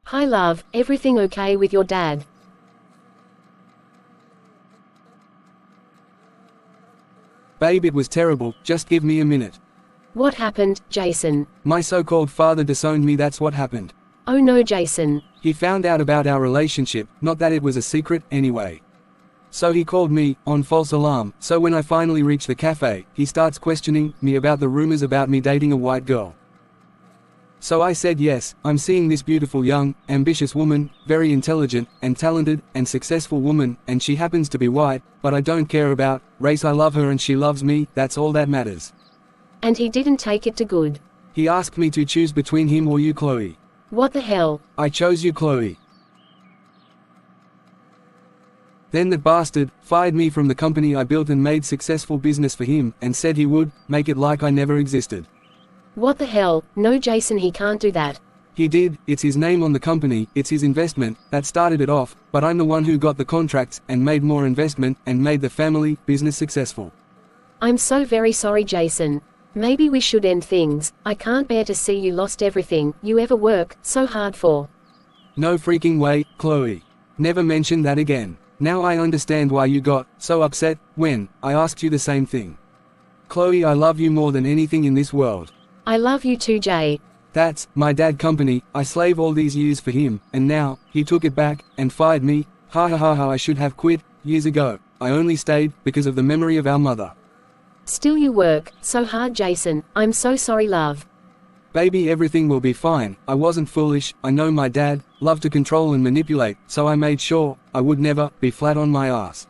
Hi love, everything okay with your dad? Babe, it was terrible, just give me a minute. What happened, Jason? My so-called father disowned me, that's what happened. Oh no, Jason. He found out about our relationship, not that it was a secret, anyway. So he called me, on false alarm, so when I finally reach the cafe, he starts questioning me about the rumors about me dating a white girl. So I said yes, I'm seeing this beautiful young, ambitious woman, very intelligent, and talented, and successful woman, and she happens to be white, but I don't care about race, I love her and she loves me, that's all that matters. And he didn't take it to good. He asked me to choose between him or you, Chloe. What the hell? I chose you, Chloe. Then that bastard fired me from the company I built and made successful business for him, and said he would make it like I never existed. What the hell? No, Jason, he can't do that. He did, it's his name on the company, it's his investment, that started it off, but I'm the one who got the contracts, and made more investment, and made the family business successful. I'm so very sorry, Jason. Maybe we should end things. I can't bear to see you lost everything you ever work so hard for. No freaking way, Chloe. Never mention that again. Now I understand why you got so upset when I asked you the same thing. Chloe, I love you more than anything in this world. I love you too, Jay. That's my dad company, I slave all these years for him, and now he took it back and fired me. Ha ha ha ha, I should have quit years ago. I only stayed because of the memory of our mother. Still you work so hard, Jason. I'm so sorry, love. Baby, everything will be fine. I wasn't foolish. I know my dad loved to control and manipulate, so I made sure I would never be flat on my ass.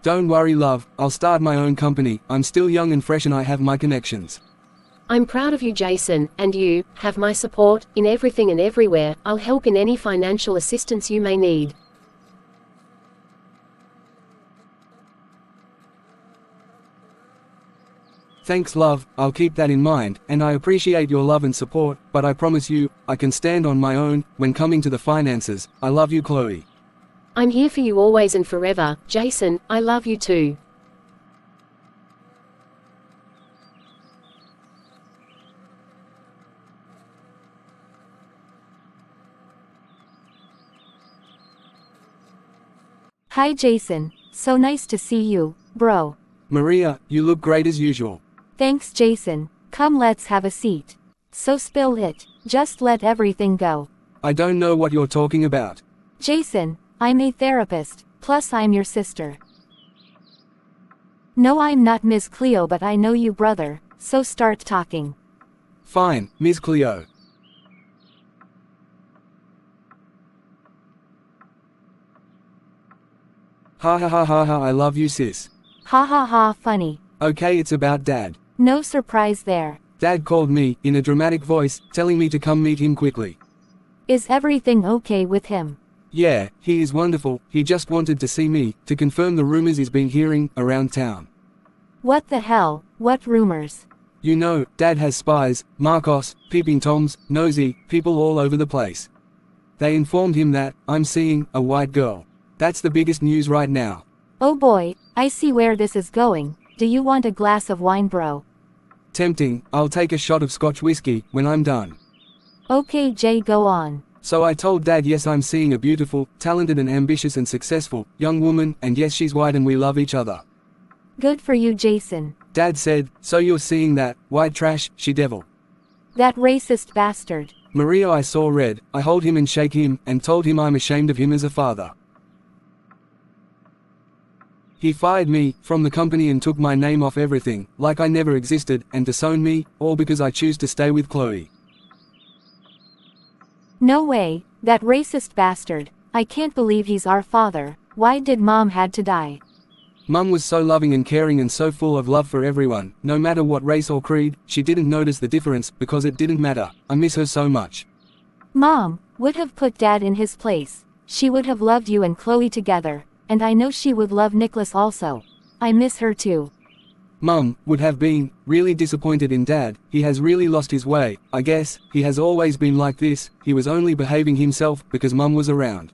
Don't worry, love, I'll start my own company. I'm still young and fresh and I have my connections. I'm proud of you, Jason, and you have my support in everything and everywhere. I'll help in any financial assistance you may need. Thanks, love, I'll keep that in mind, and I appreciate your love and support, but I promise you, I can stand on my own when coming to the finances. I love you, Chloe. I'm here for you always and forever, Jason. I love you too. Hi Jason, so nice to see you, bro. Maria, you look great as usual. Thanks Jason, come let's have a seat. So spill it, just let everything go. I don't know what you're talking about. Jason, I'm a therapist, plus I'm your sister. No, I'm not Ms. Cleo, but I know you, brother, so start talking. Fine, Ms. Cleo. Ha ha ha ha ha, I love you, sis. Ha ha ha, funny. Okay, it's about Dad. No surprise there. Dad called me, in a dramatic voice, telling me to come meet him quickly. Is everything okay with him? Yeah, he is wonderful, he just wanted to see me, to confirm the rumors he's been hearing around town. What the hell, what rumors? You know, Dad has spies, Marcos, peeping toms, nosy, people all over the place. They informed him that I'm seeing a white girl. That's the biggest news right now. Oh boy, I see where this is going. Do you want a glass of wine, bro? Tempting, I'll take a shot of Scotch whiskey when I'm done. Okay Jay, go on. So I told Dad yes, I'm seeing a beautiful, talented and ambitious and successful young woman, and yes, she's white and we love each other. Good for you, Jason. Dad said, so you're seeing that white trash, she devil. That racist bastard. Maria, I saw red. I hold him and shake him, and told him I'm ashamed of him as a father. He fired me from the company and took my name off everything, like I never existed, and disowned me, all because I choose to stay with Chloe. No way, that racist bastard. I can't believe he's our father. Why did Mom had to die? Mum was so loving and caring and so full of love for everyone, no matter what race or creed. She didn't notice the difference because it didn't matter. I miss her so much. Mom would have put Dad in his place. She would have loved you and Chloe together, and I know she would love Nicholas also. I miss her too. Mum would have been really disappointed in Dad. He has really lost his way. I guess he has always been like this. He was only behaving himself because Mum was around.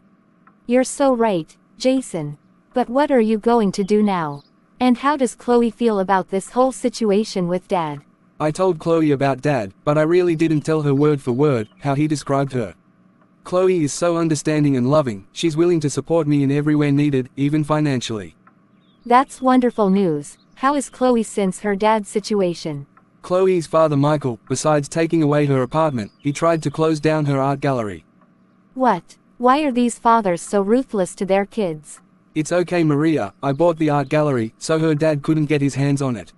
You're so right, Jason. But what are you going to do now? And how does Chloe feel about this whole situation with Dad? I told Chloe about Dad, but I really didn't tell her word for word how he described her. Chloe is so understanding and loving, she's willing to support me in everywhere needed, even financially. That's wonderful news. How is Chloe since her dad's situation? Chloe's father Michael, besides taking away her apartment, he tried to close down her art gallery. What? Why are these fathers so ruthless to their kids? It's okay Maria, I bought the art gallery, so her dad couldn't get his hands on it.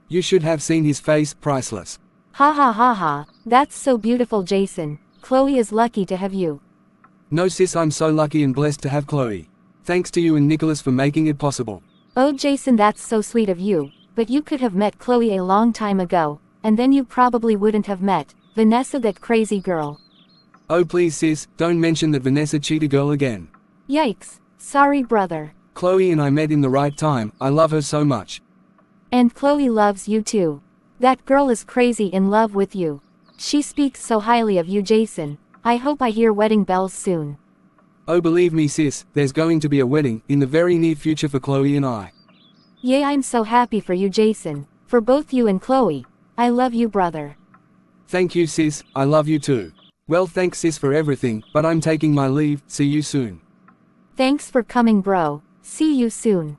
You should have seen his face, priceless. Ha ha ha ha, that's so beautiful Jason. Chloe is lucky to have you. No sis, I'm so lucky and blessed to have Chloe. Thanks to you and Nicholas for making it possible. Oh Jason, that's so sweet of you, but you could have met Chloe a long time ago, and then you probably wouldn't have met Vanessa, that crazy girl. Oh please sis, don't mention that Vanessa cheated girl again. Yikes, sorry brother. Chloe and I met in the right time, I love her so much. And Chloe loves you too. That girl is crazy in love with you. She speaks so highly of you Jason. I hope I hear wedding bells soon. Oh believe me sis, there's going to be a wedding in the very near future for Chloe and I. Yay, I'm so happy for you Jason. For both you and Chloe. I love you brother. Thank you sis, I love you too. Well thanks sis for everything, but I'm taking my leave, see you soon. Thanks for coming bro. See you soon.